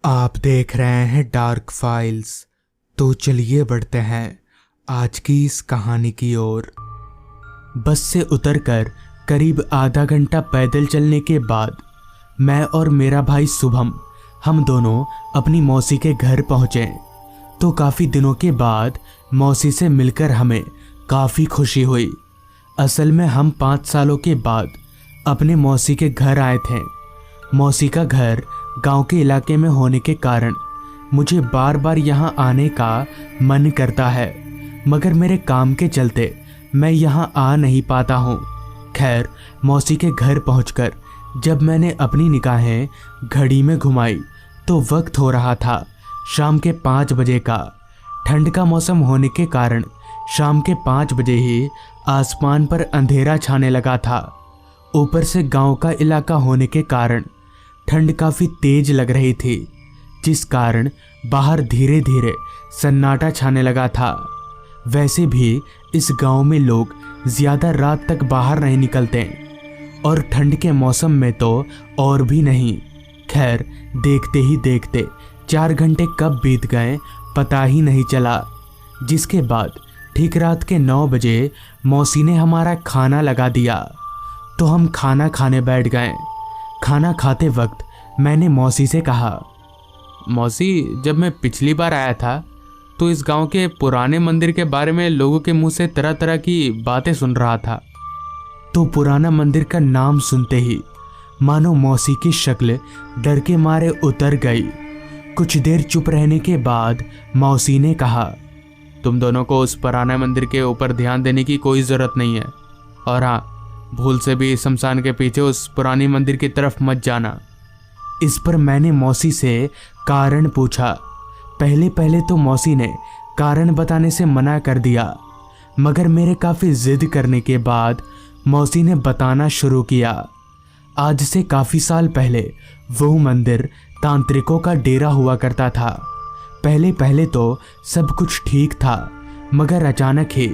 आप देख रहे हैं डार्क फाइल्स। तो चलिए बढ़ते हैं आज की इस कहानी की ओर। बस से उतरकर करीब आधा घंटा पैदल चलने के बाद मैं और मेरा भाई शुभम हम दोनों अपनी मौसी के घर पहुंचे। तो काफ़ी दिनों के बाद मौसी से मिलकर हमें काफ़ी खुशी हुई। असल में हम 5 सालों के बाद अपने मौसी के घर आए थे। मौसी का घर गांव के इलाके में होने के कारण मुझे बार बार यहां आने का मन करता है, मगर मेरे काम के चलते मैं यहां आ नहीं पाता हूं। खैर, मौसी के घर पहुंचकर जब मैंने अपनी निगाहें घड़ी में घुमाई तो वक्त हो रहा था शाम के 5 बजे का। ठंड का मौसम होने के कारण शाम के 5 बजे ही आसमान पर अंधेरा छाने लगा था। ऊपर से गांव का इलाका होने के कारण ठंड काफ़ी तेज लग रही थी, जिस कारण बाहर धीरे धीरे सन्नाटा छाने लगा था। वैसे भी इस गांव में लोग ज़्यादा रात तक बाहर नहीं निकलते और ठंड के मौसम में तो और भी नहीं। खैर, देखते ही देखते 4 घंटे कब बीत गए पता ही नहीं चला। जिसके बाद ठीक रात के 9 बजे मौसी ने हमारा खाना लगा दिया, तो हम खाना खाने बैठ गए। खाना खाते वक्त मैंने मौसी से कहा, मौसी, जब मैं पिछली बार आया था तो इस गांव के पुराने मंदिर के बारे में लोगों के मुंह से तरह तरह की बातें सुन रहा था। तो पुराना मंदिर का नाम सुनते ही मानो मौसी की शक्ल डर के मारे उतर गई। कुछ देर चुप रहने के बाद मौसी ने कहा, तुम दोनों को उस पुराने मंदिर के ऊपर ध्यान देने की कोई ज़रूरत नहीं है, और हाँ, भूल से भी शमशान के पीछे उस पुरानी मंदिर की तरफ मत जाना। इस पर मैंने मौसी से कारण पूछा। पहले तो मौसी ने कारण बताने से मना कर दिया, मगर मेरे काफ़ी जिद करने के बाद मौसी ने बताना शुरू किया। आज से काफ़ी साल पहले वो मंदिर तांत्रिकों का डेरा हुआ करता था। पहले तो सब कुछ ठीक था, मगर अचानक ही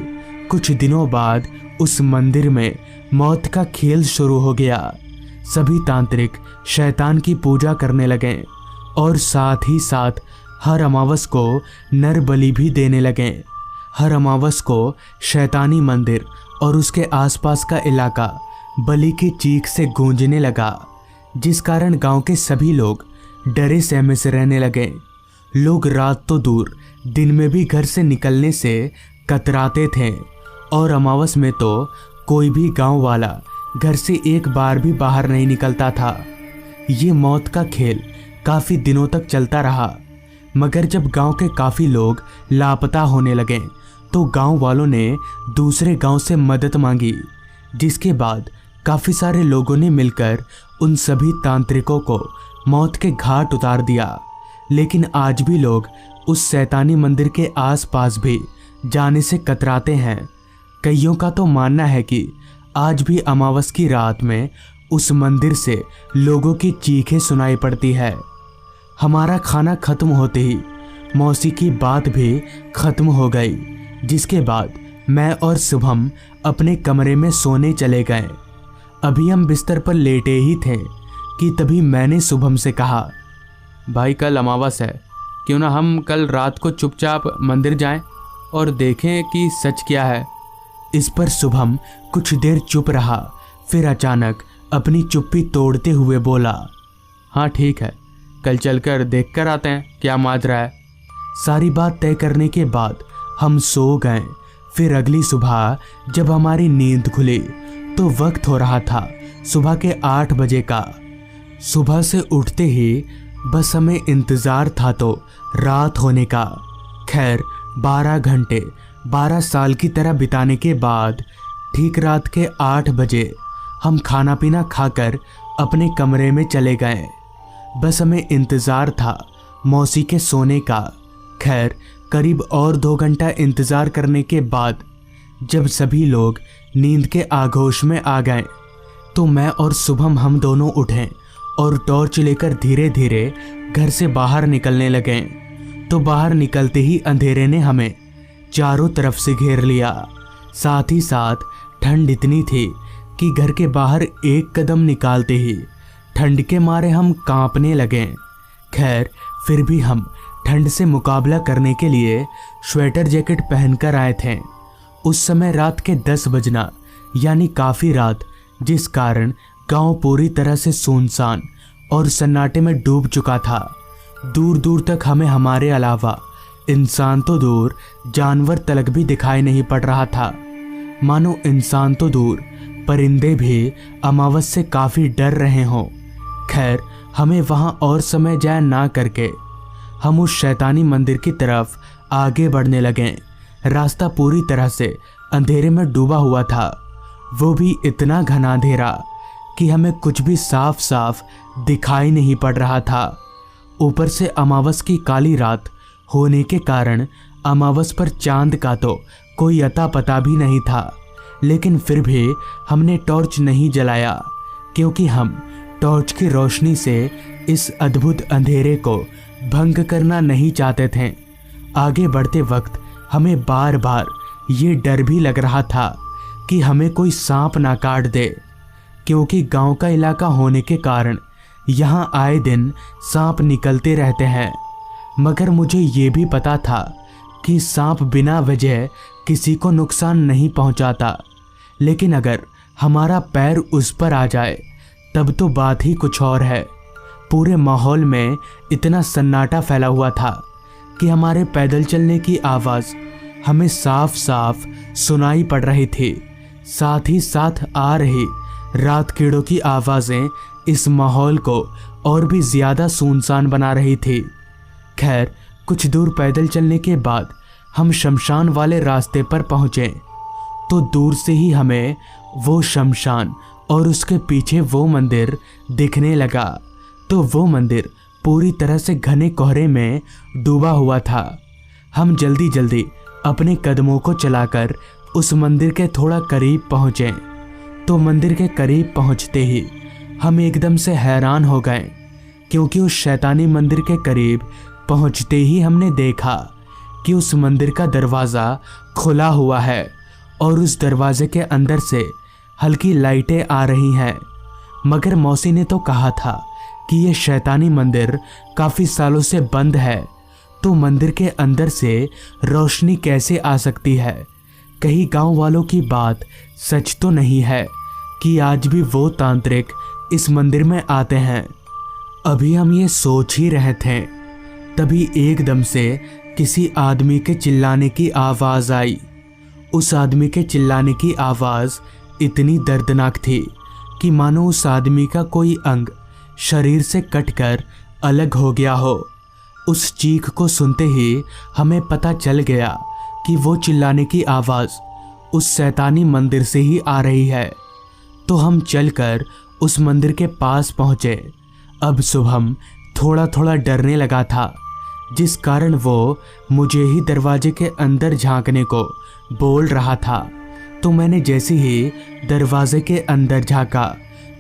कुछ दिनों बाद उस मंदिर में मौत का खेल शुरू हो गया। सभी तांत्रिक शैतान की पूजा करने लगे और साथ ही साथ हर अमावस को नर बलि भी देने लगे। हर अमावस को शैतानी मंदिर और उसके आसपास का इलाका बलि की चीख से गूंजने लगा, जिस कारण गांव के सभी लोग डरे सहमे से रहने लगे। लोग रात तो दूर दिन में भी घर से निकलने से कतराते थे, और अमावस में तो कोई भी गांव वाला घर से एक बार भी बाहर नहीं निकलता था। ये मौत का खेल काफ़ी दिनों तक चलता रहा, मगर जब गांव के काफ़ी लोग लापता होने लगे तो गांव वालों ने दूसरे गांव से मदद मांगी, जिसके बाद काफ़ी सारे लोगों ने मिलकर उन सभी तांत्रिकों को मौत के घाट उतार दिया। लेकिन आज भी लोग उस शैतानी मंदिर के आसपास भी जाने से कतराते हैं। कईयों का तो मानना है कि आज भी अमावस की रात में उस मंदिर से लोगों की चीखें सुनाई पड़ती है। हमारा खाना खत्म होते ही मौसी की बात भी खत्म हो गई, जिसके बाद मैं और शुभम अपने कमरे में सोने चले गए। अभी हम बिस्तर पर लेटे ही थे कि तभी मैंने शुभम से कहा, भाई, कल अमावस है, क्यों ना हम कल रात को चुपचाप मंदिर जाएं और देखें कि सच क्या है। इस पर शुभम कुछ देर चुप रहा, फिर अचानक अपनी चुप्पी तोड़ते हुए बोला, हाँ ठीक है, कल चलकर देख कर आते हैं क्या माजरा है। सारी बात तय करने के बाद हम सो गए। फिर अगली सुबह जब हमारी नींद खुली तो वक्त हो रहा था सुबह के 8 बजे का। सुबह से उठते ही बस हमें इंतज़ार था तो रात होने का। खैर, 12 घंटे 12 साल की तरह बिताने के बाद ठीक रात के 8 बजे हम खाना पीना खाकर अपने कमरे में चले गए। बस हमें इंतज़ार था मौसी के सोने का। खैर, करीब और 2 घंटा इंतज़ार करने के बाद जब सभी लोग नींद के आगोश में आ गए तो मैं और शुभम हम दोनों उठे और टॉर्च लेकर धीरे धीरे घर से बाहर निकलने लगे। तो बाहर निकलते ही अंधेरे ने हमें चारों तरफ से घेर लिया। साथ ही साथ ठंड इतनी थी कि घर के बाहर एक कदम निकालते ही ठंड के मारे हम कांपने लगे। खैर, फिर भी हम ठंड से मुकाबला करने के लिए स्वेटर जैकेट पहनकर आए थे। उस समय रात के 10 बजना यानी काफ़ी रात, जिस कारण गांव पूरी तरह से सुनसान और सन्नाटे में डूब चुका था। दूर दूर तक हमें हमारे अलावा इंसान तो दूर जानवर तलक भी दिखाई नहीं पड़ रहा था। मानो इंसान तो दूर परिंदे भी अमावस से काफ़ी डर रहे हों। खैर, हमें वहाँ और समय जाया ना करके हम उस शैतानी मंदिर की तरफ आगे बढ़ने लगे। रास्ता पूरी तरह से अंधेरे में डूबा हुआ था, वो भी इतना घना अंधेरा कि हमें कुछ भी साफ साफ दिखाई नहीं पड़ रहा था। ऊपर से अमावस की काली रात होने के कारण अमावस पर चांद का तो कोई अता पता भी नहीं था। लेकिन फिर भी हमने टॉर्च नहीं जलाया, क्योंकि हम टॉर्च की रोशनी से इस अद्भुत अंधेरे को भंग करना नहीं चाहते थे। आगे बढ़ते वक्त हमें बार बार ये डर भी लग रहा था कि हमें कोई सांप ना काट दे, क्योंकि गांव का इलाका होने के कारण यहाँ आए दिन सांप निकलते रहते हैं। मगर मुझे ये भी पता था कि सांप बिना वजह किसी को नुकसान नहीं पहुंचाता, लेकिन अगर हमारा पैर उस पर आ जाए तब तो बात ही कुछ और है। पूरे माहौल में इतना सन्नाटा फैला हुआ था कि हमारे पैदल चलने की आवाज़ हमें साफ साफ सुनाई पड़ रही थी। साथ ही साथ आ रही रात कीड़ों की आवाज़ें इस माहौल को और भी ज़्यादा सुनसान बना रही थी। खैर, कुछ दूर पैदल चलने के बाद हम शमशान वाले रास्ते पर पहुँचे तो दूर से ही हमें वो शमशान और उसके पीछे वो मंदिर दिखने लगा। तो वो मंदिर पूरी तरह से घने कोहरे में डूबा हुआ था। हम जल्दी जल्दी अपने कदमों को चलाकर उस मंदिर के थोड़ा करीब पहुँचे तो मंदिर के करीब पहुँचते ही हम एकदम से हैरान हो गए, क्योंकि उस शैतानी मंदिर के करीब पहुँचते ही हमने देखा कि उस मंदिर का दरवाज़ा खुला हुआ है और उस दरवाजे के अंदर से हल्की लाइटें आ रही हैं। मगर मौसी ने तो कहा था कि ये शैतानी मंदिर काफ़ी सालों से बंद है, तो मंदिर के अंदर से रोशनी कैसे आ सकती है। कहीं गांव वालों की बात सच तो नहीं है कि आज भी वो तांत्रिक इस मंदिर में आते हैं। अभी हम ये सोच ही रहे थे, तभी एकदम से किसी आदमी के चिल्लाने की आवाज़ आई। उस आदमी के चिल्लाने की आवाज़ इतनी दर्दनाक थी कि मानो उस आदमी का कोई अंग शरीर से कटकर अलग हो गया हो। उस चीख को सुनते ही हमें पता चल गया कि वो चिल्लाने की आवाज़ उस शैतानी मंदिर से ही आ रही है। तो हम चलकर उस मंदिर के पास पहुँचे। अब शुभम थोड़ा थोड़ा डरने लगा था, जिस कारण वो मुझे ही दरवाजे के अंदर झांकने को बोल रहा था। तो मैंने जैसे ही दरवाजे के अंदर झांका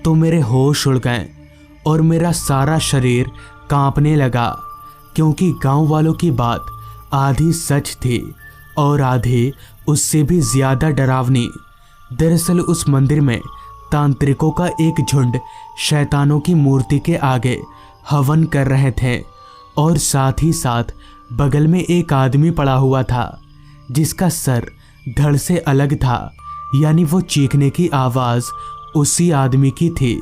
तो मेरे होश उड़ गए और मेरा सारा शरीर कांपने लगा, क्योंकि गांव वालों की बात आधी सच थी और आधी उससे भी ज़्यादा डरावनी। दरअसल उस मंदिर में तांत्रिकों का एक झुंड शैतानों की मूर्ति के आगे हवन कर रहे थे और साथ ही साथ बगल में एक आदमी पड़ा हुआ था जिसका सर धड़ से अलग था। यानी वो चीखने की आवाज़ उसी आदमी की थी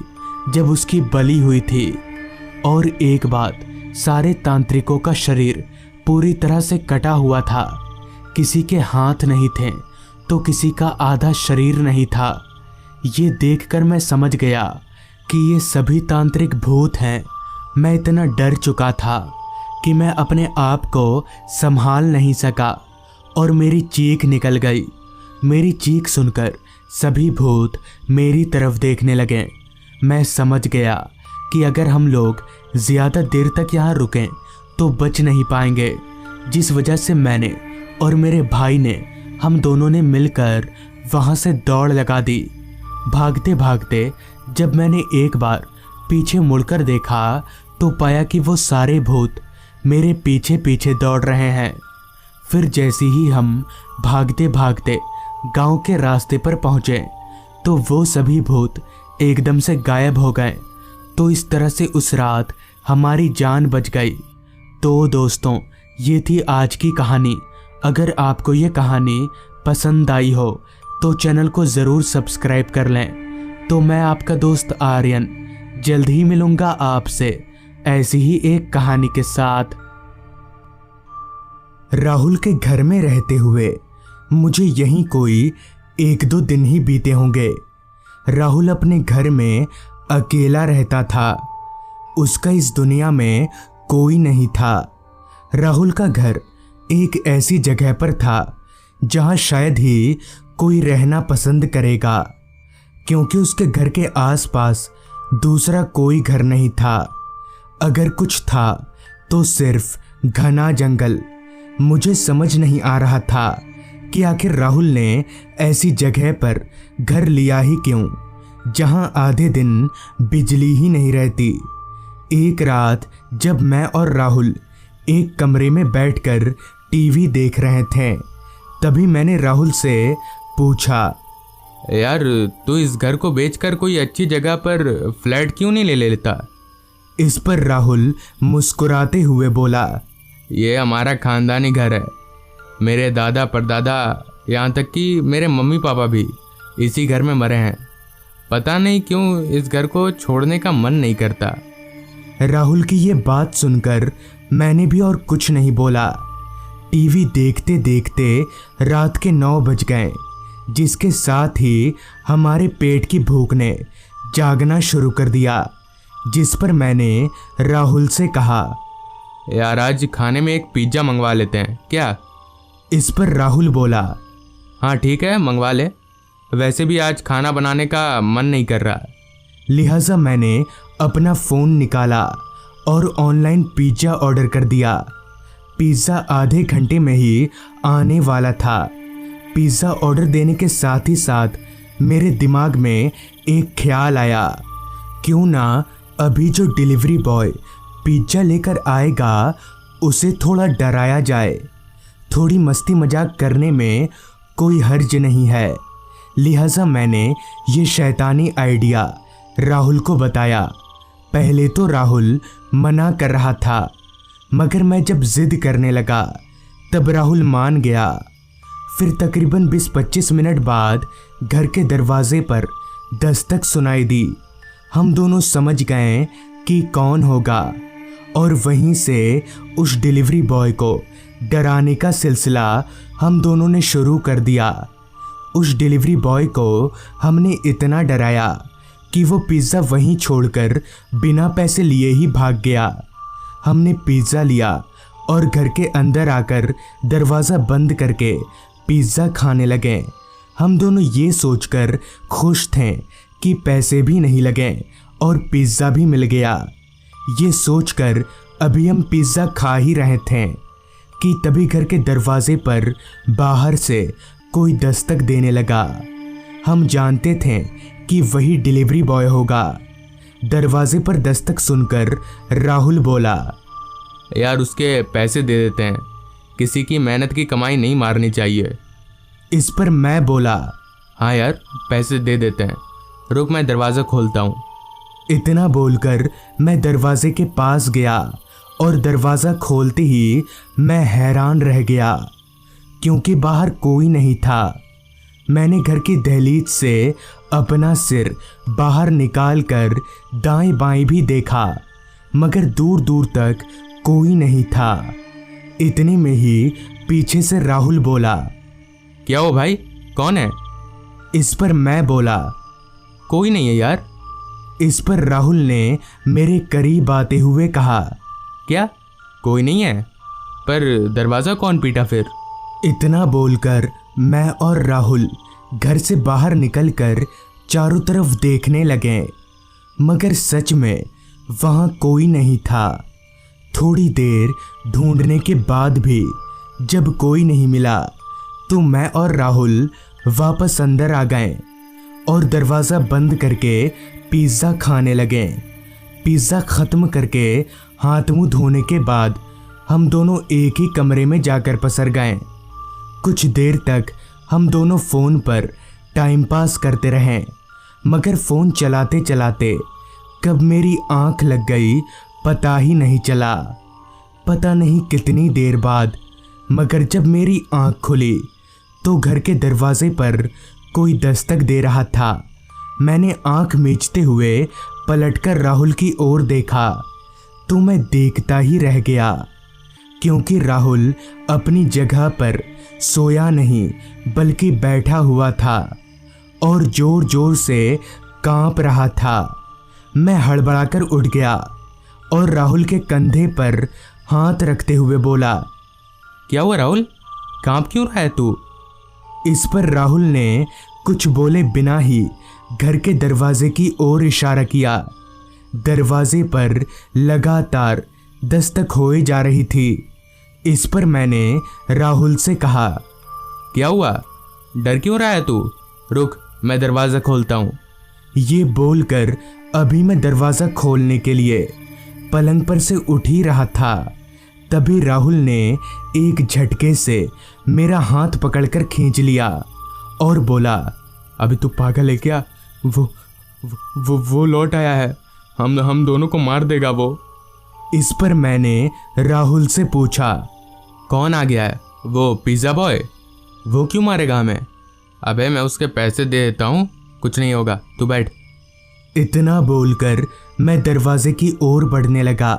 जब उसकी बलि हुई थी। और एक बात, सारे तांत्रिकों का शरीर पूरी तरह से कटा हुआ था। किसी के हाथ नहीं थे तो किसी का आधा शरीर नहीं था। ये देखकर मैं समझ गया कि ये सभी तांत्रिक भूत हैं। मैं इतना डर चुका था कि मैं अपने आप को संभाल नहीं सका और मेरी चीख निकल गई। मेरी चीख सुनकर सभी भूत मेरी तरफ देखने लगे। मैं समझ गया कि अगर हम लोग ज़्यादा देर तक यहाँ रुकें तो बच नहीं पाएंगे, जिस वजह से मैंने और मेरे भाई ने, हम दोनों ने मिलकर वहाँ से दौड़ लगा दी। भागते भागते जब मैंने एक बार पीछे मुड़कर देखा तो पाया कि वो सारे भूत मेरे पीछे पीछे दौड़ रहे हैं। फिर जैसे ही हम भागते भागते गांव के रास्ते पर पहुंचे तो वो सभी भूत एकदम से गायब हो गए। तो इस तरह से उस रात हमारी जान बच गई। तो दोस्तों, ये थी आज की कहानी। अगर आपको ये कहानी पसंद आई हो तो चैनल को ज़रूर सब्सक्राइब कर लें। तो मैं आपका दोस्त आर्यन जल्द ही मिलूंगा आपसे ऐसी ही एक कहानी के साथ। राहुल के घर में रहते हुए मुझे यहीं कोई 1-2 दिन ही बीते होंगे। राहुल अपने घर में अकेला रहता था। उसका इस दुनिया में कोई नहीं था। राहुल का घर एक ऐसी जगह पर था जहां शायद ही कोई रहना पसंद करेगा, क्योंकि उसके घर के आसपास दूसरा कोई घर नहीं था। अगर कुछ था तो सिर्फ घना जंगल। मुझे समझ नहीं आ रहा था कि आखिर राहुल ने ऐसी जगह पर घर लिया ही क्यों, जहां आधे दिन बिजली ही नहीं रहती। एक रात जब मैं और राहुल एक कमरे में बैठकर टीवी देख रहे थे, तभी मैंने राहुल से पूछा, यार तू इस घर को बेचकर कोई अच्छी जगह पर फ्लैट क्यों नहीं ले लेता? इस पर राहुल मुस्कुराते हुए बोला, ये हमारा खानदानी घर है। मेरे दादा परदादा, यहाँ तक कि मेरे मम्मी पापा भी इसी घर में मरे हैं। पता नहीं क्यों इस घर को छोड़ने का मन नहीं करता। राहुल की ये बात सुनकर मैंने भी और कुछ नहीं बोला। टीवी देखते देखते रात के 9 बज गए, जिसके साथ ही हमारे पेट की भूख ने जागना शुरू कर दिया। जिस पर मैंने राहुल से कहा, यार आज खाने में एक पिज्ज़ा मंगवा लेते हैं क्या? इस पर राहुल बोला, हाँ ठीक है मंगवा ले, वैसे भी आज खाना बनाने का मन नहीं कर रहा। लिहाजा मैंने अपना फ़ोन निकाला और ऑनलाइन पिज्ज़ा ऑर्डर कर दिया। पिज़्ज़ा आधे घंटे में ही आने वाला था। पिज़्ज़ा ऑर्डर देने के साथ ही साथ मेरे दिमाग में एक ख्याल आया, क्यों ना अभी जो डिलीवरी बॉय पिज़्ज़ा लेकर आएगा उसे थोड़ा डराया जाए। थोड़ी मस्ती मजाक करने में कोई हर्ज नहीं है। लिहाजा मैंने ये शैतानी आइडिया राहुल को बताया। पहले तो राहुल मना कर रहा था, मगर मैं जब जिद करने लगा तब राहुल मान गया। फिर तकरीबन 20-25 मिनट बाद घर के दरवाजे पर दस्तक सुनाई दी। हम दोनों समझ गए कि कौन होगा और वहीं से उस डिलीवरी बॉय को डराने का सिलसिला हम दोनों ने शुरू कर दिया। उस डिलीवरी बॉय को हमने इतना डराया कि वो पिज़्ज़ा वहीं छोड़कर बिना पैसे लिए ही भाग गया। हमने पिज़्ज़ा लिया और घर के अंदर आकर दरवाज़ा बंद करके पिज़्ज़ा खाने लगे। हम दोनों ये सोचकर खुश थे कि पैसे भी नहीं लगे और पिज़्ज़ा भी मिल गया। ये सोचकर अभी हम पिज़्ज़ा खा ही रहे थे कि तभी घर के दरवाजे पर बाहर से कोई दस्तक देने लगा। हम जानते थे कि वही डिलीवरी बॉय होगा। दरवाजे पर दस्तक सुनकर राहुल बोला, यार उसके पैसे दे देते हैं, किसी की मेहनत की कमाई नहीं मारनी चाहिए। इस पर मैं बोला, हाँ यार पैसे दे देते हैं, रुक मैं दरवाज़ा खोलता हूँ। इतना बोलकर मैं दरवाजे के पास गया और दरवाज़ा खोलते ही मैं हैरान रह गया, क्योंकि बाहर कोई नहीं था। मैंने घर की दहलीज से अपना सिर बाहर निकालकर दाएं बाएं भी देखा, मगर दूर दूर तक कोई नहीं था। इतने में ही पीछे से राहुल बोला, क्या हो भाई, कौन है? इस पर मैं बोला, कोई नहीं है यार। इस पर राहुल ने मेरे करीब आते हुए कहा, क्या कोई नहीं है? पर दरवाज़ा कौन पीटा फिर? इतना बोलकर मैं और राहुल घर से बाहर निकलकर चारों तरफ देखने लगे, मगर सच में वहाँ कोई नहीं था। थोड़ी देर ढूंढने के बाद भी जब कोई नहीं मिला तो मैं और राहुल वापस अंदर आ गए और दरवाज़ा बंद करके पिज़्ज़ा खाने लगे। पिज़्ज़ा ख़त्म करके हाथ मुंह धोने के बाद हम दोनों एक ही कमरे में जाकर पसर गए। कुछ देर तक हम दोनों फ़ोन पर टाइम पास करते रहे, मगर फ़ोन चलाते चलाते कब मेरी आंख लग गई पता ही नहीं चला। पता नहीं कितनी देर बाद, मगर जब मेरी आंख खुली तो घर के दरवाजे पर कोई दस्तक दे रहा था। मैंने आंख मीचते हुए पलटकर राहुल की ओर देखा तो मैं देखता ही रह गया, क्योंकि राहुल अपनी जगह पर सोया नहीं बल्कि बैठा हुआ था और जोर जोर से कांप रहा था। मैं हड़बड़ाकर उठ गया और राहुल के कंधे पर हाथ रखते हुए बोला, क्या हुआ राहुल, कांप क्यों रहा है तू? इस पर राहुल ने कुछ बोले बिना ही घर के दरवाजे की ओर इशारा किया। दरवाजे पर लगातार दस्तक होए जा रही थी। इस पर मैंने राहुल से कहा, क्या हुआ, डर क्यों रहा है तू? रुक, मैं दरवाज़ा खोलता हूँ। ये बोलकर अभी मैं दरवाज़ा खोलने के लिए पलंग पर से उठ ही रहा था, तभी राहुल ने एक झटके से मेरा हाथ पकड़कर खींच लिया और बोला, अभी तू पागल है क्या? वो लौट आया है, हम दोनों को मार देगा वो। इस पर मैंने राहुल से पूछा, कौन आ गया है? वो पिज़्ज़ा बॉय। वो क्यों मारेगा हमें? अबे मैं उसके पैसे दे देता हूँ, कुछ नहीं होगा, तू बैठ। इतना बोलकर मैं दरवाजे की ओर बढ़ने लगा।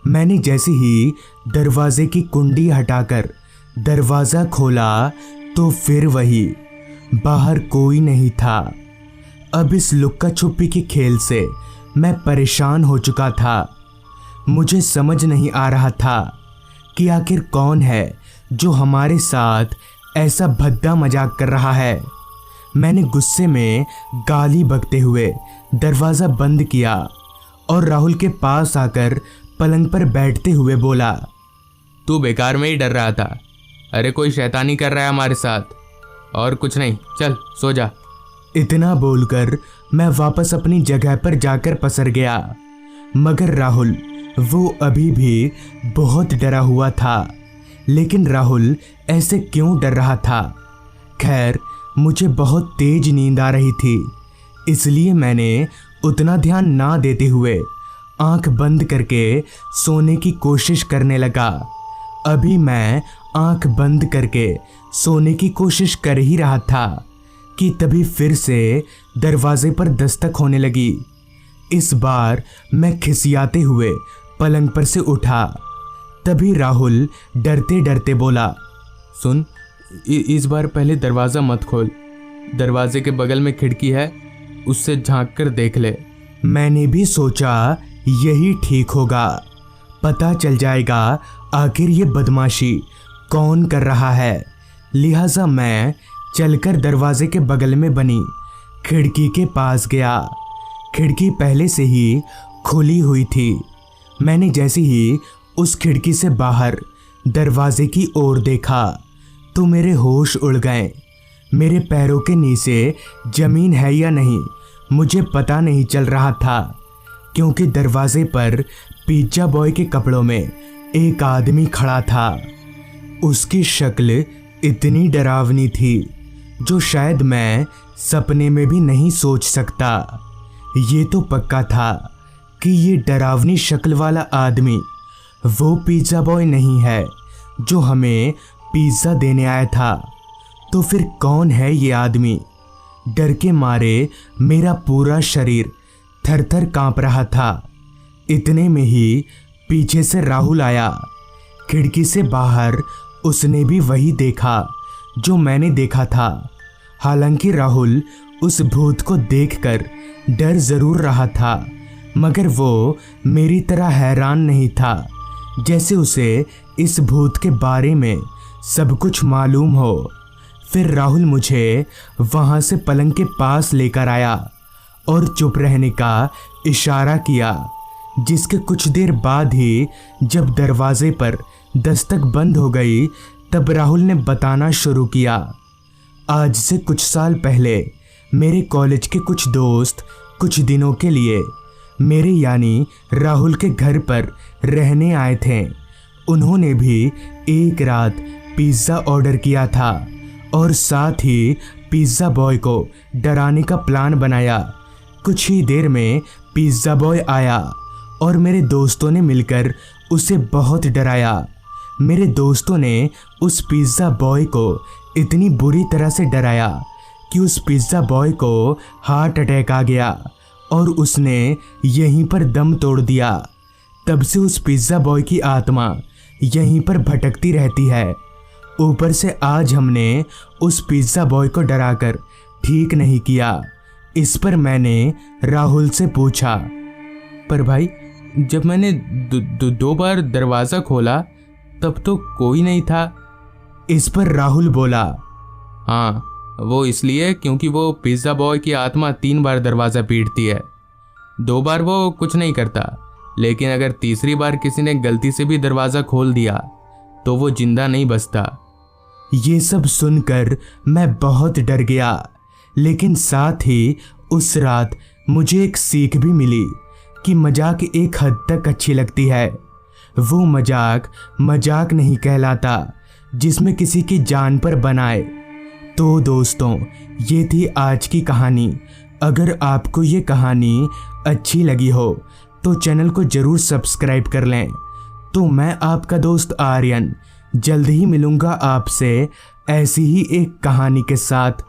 मैंने जैसे ही दरवाजे की कुंडी हटाकर दरवाज़ा खोला तो फिर वही, बाहर कोई नहीं था। अब इस लुक्का छुपी के खेल से मैं परेशान हो चुका था। मुझे समझ नहीं आ रहा था कि आखिर कौन है जो हमारे साथ ऐसा भद्दा मजाक कर रहा है। मैंने गुस्से में गाली बकते हुए दरवाज़ा बंद किया और राहुल के पास आकर पलंग पर बैठते हुए बोला, तू बेकार में ही डर रहा था। अरे कोई शैतानी कर रहा है हमारे साथ, और कुछ नहीं, चल सो जा। इतना बोलकर मैं वापस अपनी जगह पर जाकर पसर गया, मगर राहुल वो अभी भी बहुत डरा हुआ था। लेकिन राहुल ऐसे क्यों डर रहा था? खैर, मुझे बहुत तेज नींद आ रही थी, इसलिए मैंने उतना ध्यान ना देते हुए आंख बंद करके सोने की कोशिश करने लगा। अभी मैं आंख बंद करके सोने की कोशिश कर ही रहा था कि तभी फिर से दरवाजे पर दस्तक होने लगी। इस बार मैं खिसियाते हुए पलंग पर से उठा। तभी राहुल डरते डरते बोला, सुन, इस बार पहले दरवाज़ा मत खोल, दरवाजे के बगल में खिड़की है, उससे झांक कर देख ले। मैंने भी सोचा यही ठीक होगा, पता चल जाएगा आखिर ये बदमाशी कौन कर रहा है। लिहाजा मैं चलकर दरवाजे के बगल में बनी खिड़की के पास गया। खिड़की पहले से ही खुली हुई थी। मैंने जैसे ही उस खिड़की से बाहर दरवाजे की ओर देखा तो मेरे होश उड़ गए। मेरे पैरों के नीचे जमीन है या नहीं मुझे पता नहीं चल रहा था, क्योंकि दरवाजे पर पिज़्ज़ा बॉय के कपड़ों में एक आदमी खड़ा था। उसकी शक्ल इतनी डरावनी थी जो शायद मैं सपने में भी नहीं सोच सकता। ये तो पक्का था कि ये डरावनी शक्ल वाला आदमी वो पिज़्ज़ा बॉय नहीं है जो हमें पिज़्ज़ा देने आया था। तो फिर कौन है ये आदमी? डर के मारे मेरा पूरा शरीर थर थर कांप रहा था। इतने में ही पीछे से राहुल आया। खिड़की से बाहर उसने भी वही देखा जो मैंने देखा था। हालांकि राहुल उस भूत को देखकर डर जरूर रहा था, मगर वो मेरी तरह हैरान नहीं था जैसे उसे इस भूत के बारे में सब कुछ मालूम हो। फिर राहुल मुझे वहाँ से पलंग के पास लेकर आया और चुप रहने का इशारा किया, जिसके कुछ देर बाद ही जब दरवाजे पर दस्तक बंद हो गई तब राहुल ने बताना शुरू किया। आज से कुछ साल पहले मेरे कॉलेज के कुछ दोस्त कुछ दिनों के लिए मेरे यानी राहुल के घर पर रहने आए थे। उन्होंने भी एक रात पिज़्ज़ा ऑर्डर किया था और साथ ही पिज़्ज़ा बॉय को डराने का प्लान बनाया। कुछ ही देर में पिज़्ज़ा बॉय आया और मेरे दोस्तों ने मिलकर उसे बहुत डराया। मेरे दोस्तों ने उस पिज़्ज़ा बॉय को इतनी बुरी तरह से डराया कि उस पिज़्ज़ा बॉय को हार्ट अटैक आ गया और उसने यहीं पर दम तोड़ दिया। तब से उस पिज़्ज़ा बॉय की आत्मा यहीं पर भटकती रहती है। ऊपर से आज हमने उस पिज़्ज़ा बॉय को डराकर ठीक नहीं किया। इस पर मैंने राहुल से पूछा, पर भाई जब मैंने दो बार दरवाज़ा खोला तब तो कोई नहीं था। इस पर राहुल बोला, हाँ, वो इसलिए क्योंकि वो पिज़्ज़ा बॉय की आत्मा 3 बार दरवाज़ा पीटती है। 2 बार वो कुछ नहीं करता, लेकिन अगर तीसरी बार किसी ने गलती से भी दरवाज़ा खोल दिया तो वो जिंदा नहीं बचता। ये सब सुनकर मैं बहुत डर गया, लेकिन साथ ही उस रात मुझे एक सीख भी मिली कि मजाक एक हद तक अच्छी लगती है। वो मजाक नहीं कहलाता जिसमें किसी की जान पर बनाए। तो दोस्तों, ये थी आज की कहानी। अगर आपको ये कहानी अच्छी लगी हो तो चैनल को ज़रूर सब्सक्राइब कर लें। तो मैं आपका दोस्त आर्यन जल्द ही मिलूँगा आपसे ऐसी ही एक कहानी के साथ।